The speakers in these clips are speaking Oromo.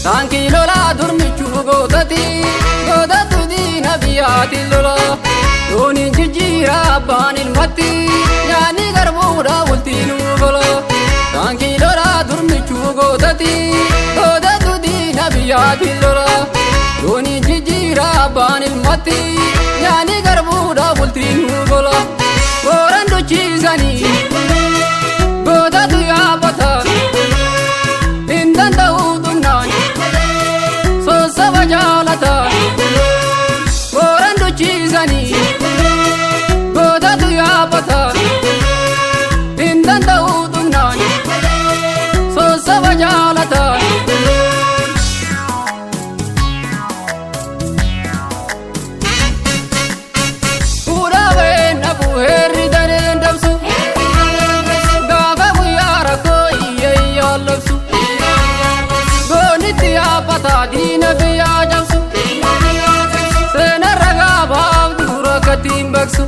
Tanki lola durmichu godatu dina biyati lola Doni jijira banil mati yani garbuda ultinu gola Tanki lola durmichu godatu dina biyati lola Doni jijira banil mati yani garbuda ultinu gola Gorandu chizani godatu ya bata Indanda udunani Sabajalata Gorandu chizani Godatu yapata Indanda udunani Sabajalata Urawe na buheri daren damsu Gava buyara koi yalapsu Goniti yapata dina biya jamsu Sena raga bhav dura katim baksu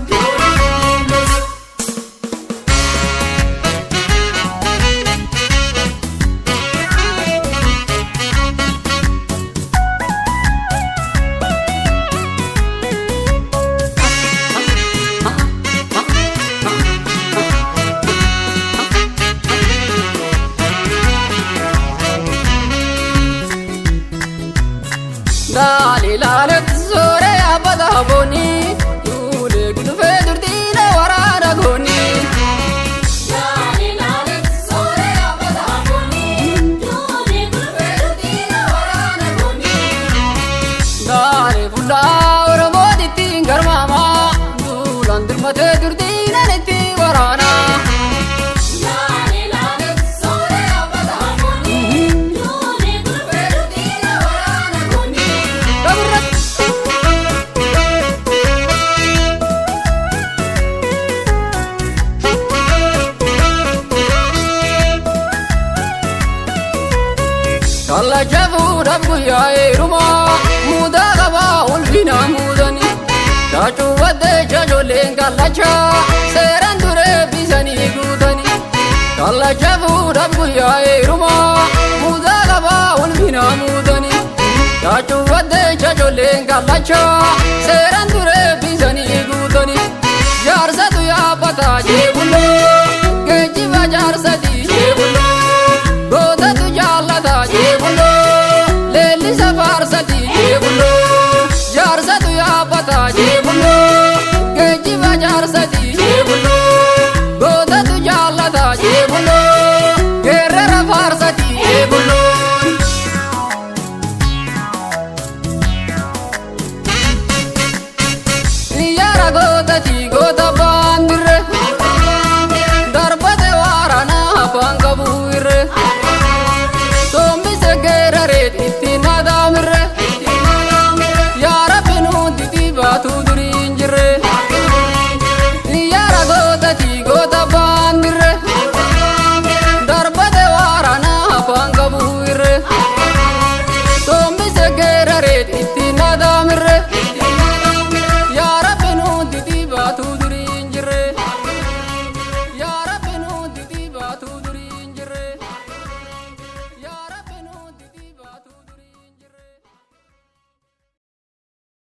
Dali lalet zore abada boni Dule gulfe durdine warana goni Dali lalet zore abada boni Dule gulfe durdine warana goni Dali fulla ormodi tingar mama Dulandir mate durdine neti warana Kalla jabu rabbu ya eruma muda gaba ulvina mudani Chachu wade chacho lenga lacha serandure bisani gudani Kalla jabu rabbu ya eruma muda gaba ulvina mudani Chachu wade chacho lenga lacha serandure bisani gudani Yarsa tu ya pata je